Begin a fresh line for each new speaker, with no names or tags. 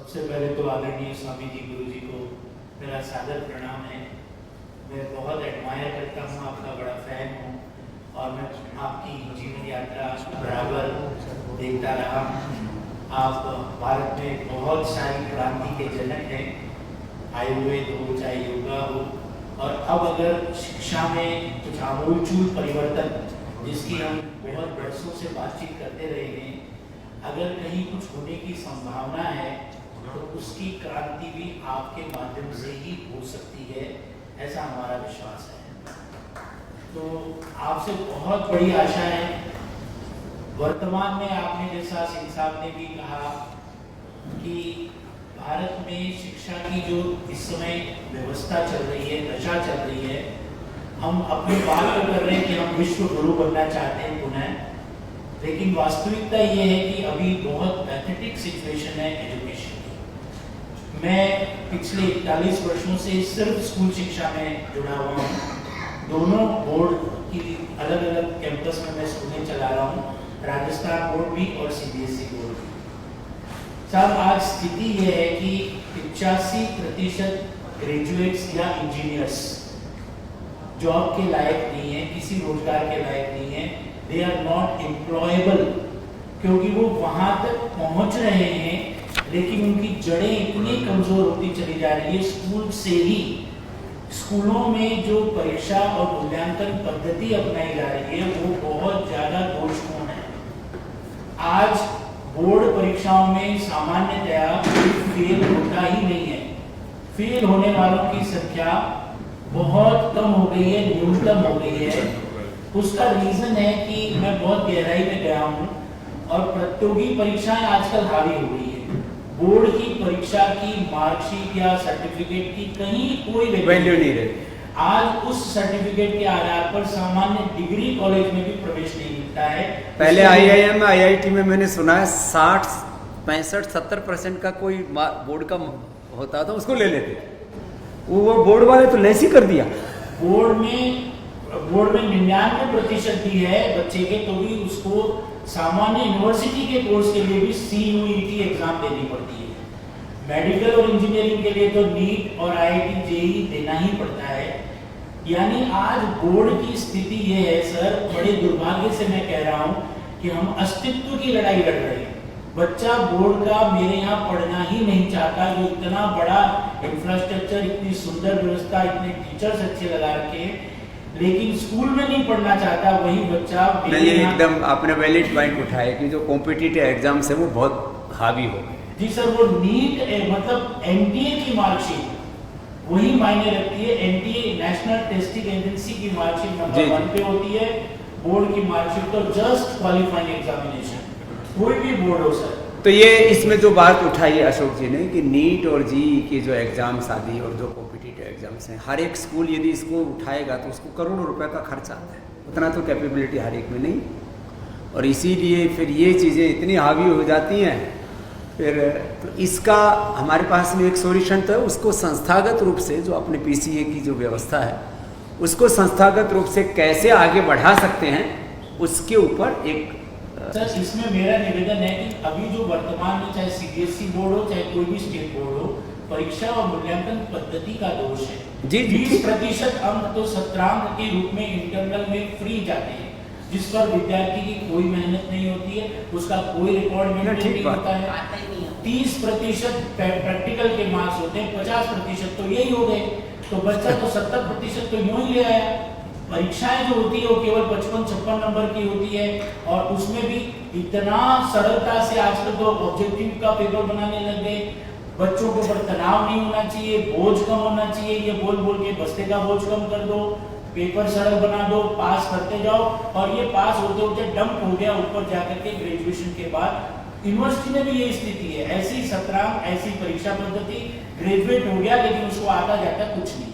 सबसे पहले तो आदरणीय स्वामी जी गुरु जी को मेरा सादर प्रणाम है। मैं बहुत एडमायर करता हूँ, आपका बड़ा फैन हूँ और मैं आपकी जीवन यात्रा बराबर देखता रहा। आप भारत में बहुत सारी क्रांति के जनक हैं, आयुर्वेद हो चाहे योगा हो, और अब अगर शिक्षा में कुछ आमूलचूल परिवर्तन जिसकी हम बहुत वर्षों से बातचीत करते रहे हैं, अगर कहीं कुछ होने की संभावना है तो उसकी क्रांति भी आपके माध्यम से ही हो सकती है, ऐसा हमारा विश्वास है। तो आपसे बहुत बड़ी आशा है। वर्तमान में आपने, जैसा सिंह साहब ने भी कहा कि भारत में शिक्षा की जो इस समय व्यवस्था चल रही है, दशा चल रही है, हम अपनी बात तो कर रहे हैं कि हम विश्व गुरु बनना चाहते हैं पुनः, लेकिन वास्तविकता ये है कि अभी बहुत पैथेटिक सिचुएशन है एजुकेशन की। मैं पिछले 41 वर्षों से सिर्फ स्कूल शिक्षा में जुड़ा हुआ हूँ। दोनों बोर्ड की अलग अलग कैंपस में मैं स्कूलें चला रहा हूँ, राजस्थान बोर्ड भी और CBSE बोर्ड भी। साहब, आज स्थिति ये है कि 85% ग्रेजुएट्स या इंजीनियर्स जॉब के लायक नहीं है, किसी रोजगार के लायक नहीं है। दे आर नॉट एम्प्लॉयबल, क्योंकि वो वहां तक पहुंच रहे हैं लेकिन उनकी जड़ें इतनी कमजोर होती चली जा रही है स्कूल से ही। स्कूलों में जो परीक्षा और मूल्यांकन पद्धति अपनाई जा रही है वो बहुत ज्यादा दोषपूर्ण है। आज बोर्ड परीक्षाओं में सामान्यतया फेल होता ही नहीं है। फेल होने वालों की संख्या बहुत कम हो गई है, न्यूनतम हो गई है। उसका रीजन है कि मैं बहुत गहराई में गया हूँ और प्रतियोगी परीक्षाएं आजकल हावी हो गई है। बोर्ड की परीक्षा की मार्कशीट या सर्टिफिकेट की कहीं कोई वैल्यू नहीं रही। आज उस सर्टिफिकेट के आधार पर सामान्य डिग्री कॉलेज में भी प्रवेश नहीं मिलता है।
पहले IIM IIT में मैंने सुना है 60, 65, 70% का कोई बोर्ड का होता था, उसको ले लेते। वो बोर्ड वाले तो लेस ही कर दिया।
बोर्ड में 99% भी है बच्चे के, तो भी उसको सामान्य यूनिवर्सिटी के कोर्स के लिए भी CUET एग्जाम देनी पड़ती है। मेडिकल और इंजीनियरिंग के लिए तो नीट और IIT JEE देना ही पड़ता है। यानी आज बोर्ड की स्थिति ये है सर, बड़े दुर्भाग्य से मैं कह रहा हूँ कि हम अस्तित्व की लड़ाई लड़ रहे हैं। बच्चा बोर्ड का मेरे यहाँ पढ़ना ही नहीं चाहता, जो इतना बड़ा इंफ्रास्ट्रक्चर, इतनी सुंदर व्यवस्था, इतने टीचर्स अच्छे लगा रखे, लेकिन स्कूल में नहीं पढ़ना चाहता वही बच्चा।
नहीं, एकदम आपने वैलिड पॉइंट उठाया कि जो कॉम्पिटिटिव एग्जाम्स है वो बहुत हावी हो गए।
जी सर, वो नीट मतलब NTA की मार्कशीट वही मायने रखती है। NTA नेशनल टेस्टिंग एजेंसी की मार्कशीट नंबर 1 पे होती है, बोर्ड की मार्कशीट तो जस्ट क्वालिफाइंग एग्जामिनेशन, कोई भी बोर्ड हो सर।
तो ये इसमें जो बात उठाई है अशोक जी ने कि नीट और JEE के जो एग्जाम्स आदि और जो कॉम्पिटिटिव एग्जाम्स हैं, हर एक स्कूल यदि इसको उठाएगा तो उसको करोड़ों रुपए का खर्च आता है। उतना तो कैपेबिलिटी हर एक में नहीं, और इसीलिए फिर ये चीज़ें इतनी हावी हो जाती हैं। फिर तो इसका हमारे पास में एक सॉल्यूशन तो है, उसको संस्थागत रूप से जो अपने PCA की जो व्यवस्था है उसको संस्थागत रूप से कैसे आगे बढ़ा सकते हैं, उसके ऊपर एक
सर इसमें मेरा निवेदन है कि अभी जो वर्तमान में चाहे CBSE बोर्ड हो चाहे कोई भी स्टेट बोर्ड हो, परीक्षा और मूल्यांकन पद्धति का दोष है।
जी
20% अंक तो सत्रांक के रूप में इंटरनल में फ्री जाते हैं, जिस पर विद्यार्थी की कोई मेहनत नहीं होती है, उसका कोई रिकॉर्ड मेंटेन नहीं होता है। 30% प्रैक्टिकल के मार्क्स होते हैं, 50% तो यही हो गए, तो बच्चा तो 70% तो यूं ही ले आया। परीक्षाएं जो होती है वो केवल 55-56 नंबर की होती है, और उसमें भी इतना सरलता से आजकल तो ऑब्जेक्टिव का पेपर बनाने लग गए। बच्चों के ऊपर तनाव नहीं होना चाहिए, बोझ कम होना चाहिए, ये बोल बोल के बस्ते का बोझ कम कर दो, पेपर सरल बना दो, पास करते जाओ। और ये पास होते होते डंप हो गया ऊपर जाकर के ग्रेजुएशन के बाद। यूनिवर्सिटी में भी यही स्थिति है, ऐसी सत्रांक, ऐसी परीक्षा पद्धति, ग्रेजुएट हो गया लेकिन उसको आता जाता कुछ नहीं।